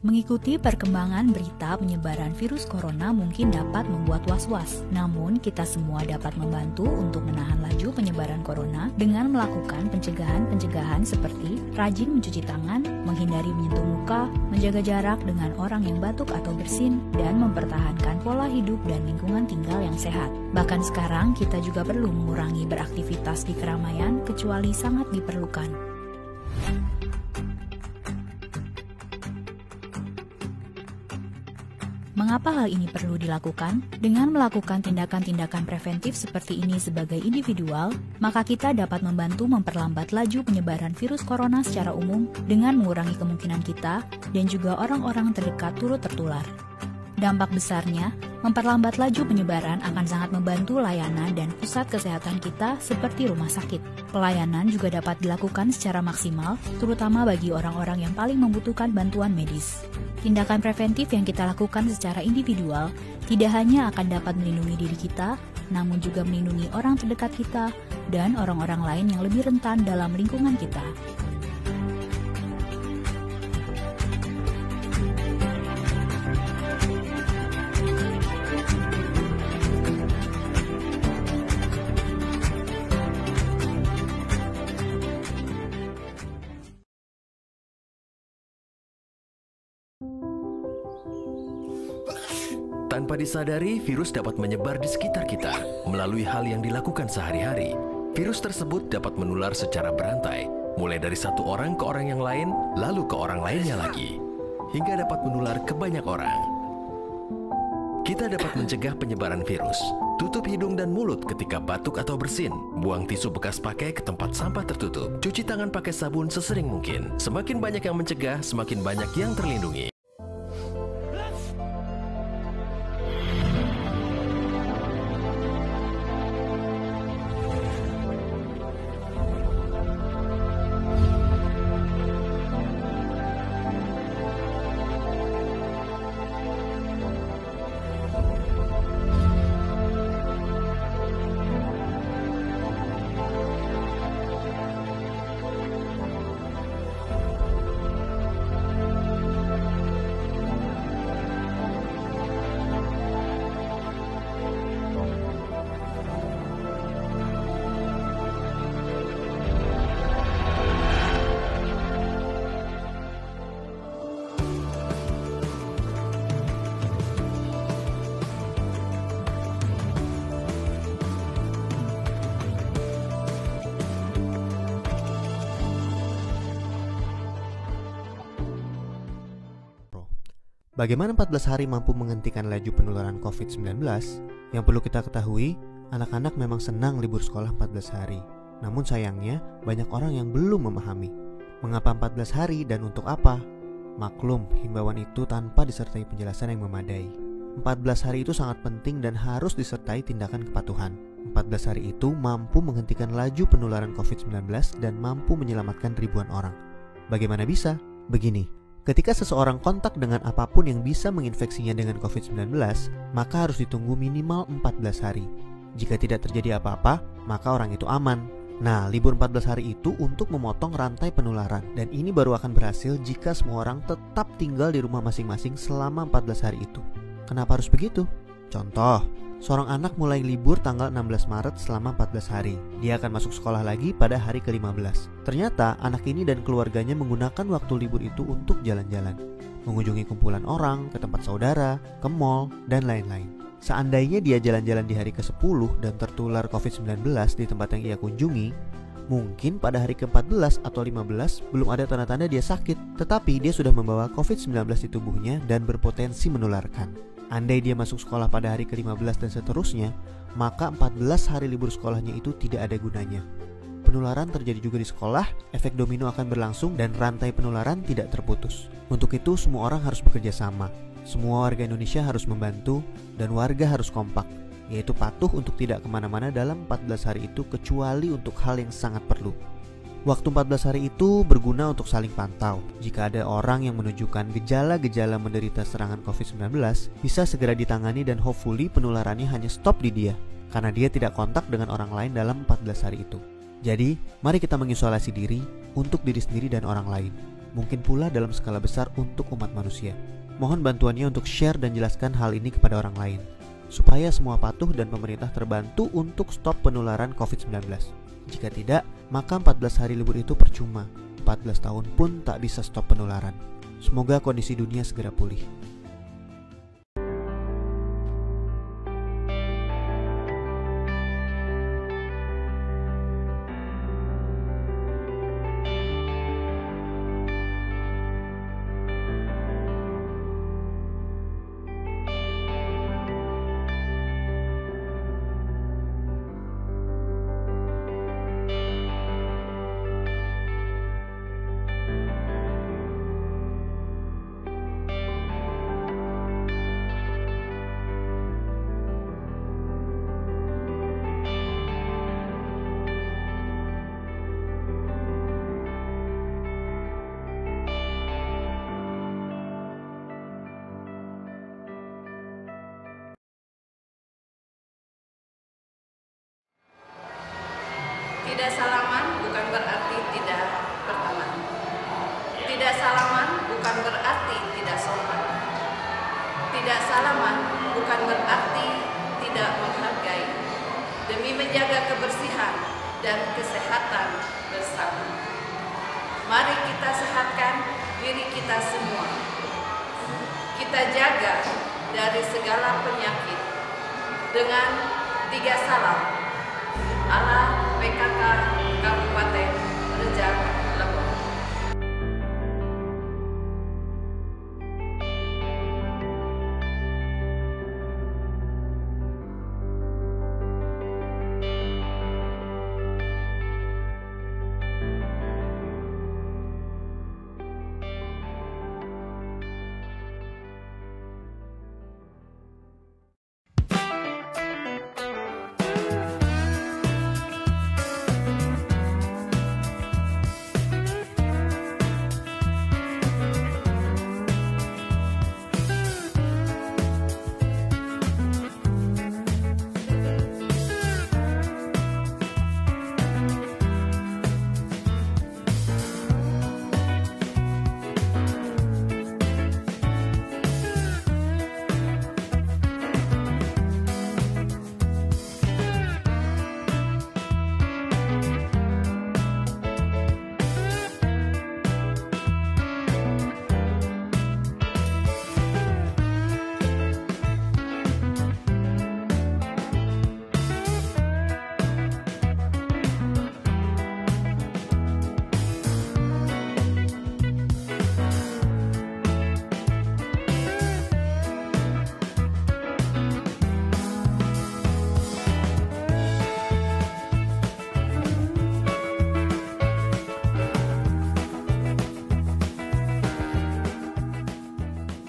Mengikuti perkembangan berita penyebaran virus corona mungkin dapat membuat was-was. Namun, kita semua dapat membantu untuk menahan laju penyebaran corona dengan melakukan pencegahan-pencegahan seperti rajin mencuci tangan, menghindari menyentuh muka, menjaga jarak dengan orang yang batuk atau bersin, dan mempertahankan pola hidup dan lingkungan tinggal yang sehat. Bahkan sekarang, kita juga perlu mengurangi beraktivitas di keramaian kecuali sangat diperlukan. Mengapa hal ini perlu dilakukan? Dengan melakukan tindakan-tindakan preventif seperti ini sebagai individual, maka kita dapat membantu memperlambat laju penyebaran virus corona secara umum dengan mengurangi kemungkinan kita dan juga orang-orang terdekat turut tertular. Dampak besarnya, memperlambat laju penyebaran akan sangat membantu layanan dan pusat kesehatan kita seperti rumah sakit. Pelayanan juga dapat dilakukan secara maksimal, terutama bagi orang-orang yang paling membutuhkan bantuan medis. Tindakan preventif yang kita lakukan secara individual tidak hanya akan dapat melindungi diri kita, namun juga melindungi orang terdekat kita dan orang-orang lain yang lebih rentan dalam lingkungan kita. Tanpa disadari, virus dapat menyebar di sekitar kita melalui hal yang dilakukan sehari-hari. Virus tersebut dapat menular secara berantai, mulai dari satu orang ke orang yang lain, lalu ke orang lainnya lagi, hingga dapat menular ke banyak orang. Kita dapat mencegah penyebaran virus. Tutup hidung dan mulut ketika batuk atau bersin. Buang tisu bekas pakai ke tempat sampah tertutup. Cuci tangan pakai sabun sesering mungkin. Semakin banyak yang mencegah, semakin banyak yang terlindungi. Bagaimana 14 hari mampu menghentikan laju penularan COVID-19? Yang perlu kita ketahui, anak-anak memang senang libur sekolah 14 hari. Namun sayangnya, banyak orang yang belum memahami. Mengapa 14 hari dan untuk apa? Maklum, himbauan itu tanpa disertai penjelasan yang memadai. 14 hari itu sangat penting dan harus disertai tindakan kepatuhan. 14 hari itu mampu menghentikan laju penularan COVID-19 dan mampu menyelamatkan ribuan orang. Bagaimana bisa? Begini. Ketika seseorang kontak dengan apapun yang bisa menginfeksinya dengan COVID-19, maka harus ditunggu minimal 14 hari. Jika tidak terjadi apa-apa, maka orang itu aman. Nah, libur 14 hari itu untuk memotong rantai penularan, dan ini baru akan berhasil jika semua orang tetap tinggal di rumah masing-masing selama 14 hari itu. Kenapa harus begitu? Contoh, seorang anak mulai libur tanggal 16 Maret selama 14 hari. Dia akan masuk sekolah lagi pada hari ke-15. Ternyata anak ini dan keluarganya menggunakan waktu libur itu untuk jalan-jalan, mengunjungi kumpulan orang, ke tempat saudara, ke mall, dan lain-lain. Seandainya dia jalan-jalan di hari ke-10 dan tertular COVID-19 di tempat yang ia kunjungi, mungkin pada hari ke-14 atau 15 belum ada tanda-tanda dia sakit, tetapi dia sudah membawa COVID-19 di tubuhnya dan berpotensi menularkan. Andai dia masuk sekolah pada hari ke-15 dan seterusnya, maka 14 hari libur sekolahnya itu tidak ada gunanya. Penularan terjadi juga di sekolah, efek domino akan berlangsung dan rantai penularan tidak terputus. Untuk itu semua orang harus bekerja sama. Semua warga Indonesia harus membantu dan warga harus kompak, yaitu patuh untuk tidak kemana-mana dalam 14 hari itu kecuali untuk hal yang sangat perlu. Waktu 14 hari itu berguna untuk saling pantau. Jika ada orang yang menunjukkan gejala-gejala menderita serangan COVID-19, bisa segera ditangani dan hopefully penularannya hanya stop di dia, karena dia tidak kontak dengan orang lain dalam 14 hari itu. Jadi, mari kita mengisolasi diri untuk diri sendiri dan orang lain. mungkin pula dalam skala besar untuk umat manusia. Mohon bantuannya untuk share dan jelaskan hal ini kepada orang lain, supaya semua patuh dan pemerintah terbantu untuk stop penularan COVID-19. Jika tidak, maka 14 hari libur itu percuma. 14 tahun pun tak bisa stop penularan. Semoga kondisi dunia segera pulih. Tidak salaman bukan berarti tidak berteman. Tidak salaman bukan berarti tidak sopan. Tidak salaman bukan berarti tidak menghargai. Demi menjaga kebersihan dan kesehatan bersama. Mari kita sehatkan diri kita semua. Kita jaga dari segala penyakit dengan 3 salam ala PKK Kabupaten Rejang Lebong.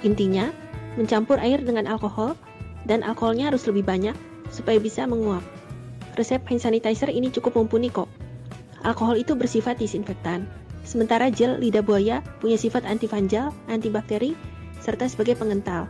Intinya, mencampur air dengan alkohol, dan alkoholnya harus lebih banyak supaya bisa menguap. Resep hand sanitizer ini cukup mumpuni kok. Alkohol itu bersifat disinfektan, sementara gel lidah buaya punya sifat antifungal, antibakteri, serta sebagai pengental.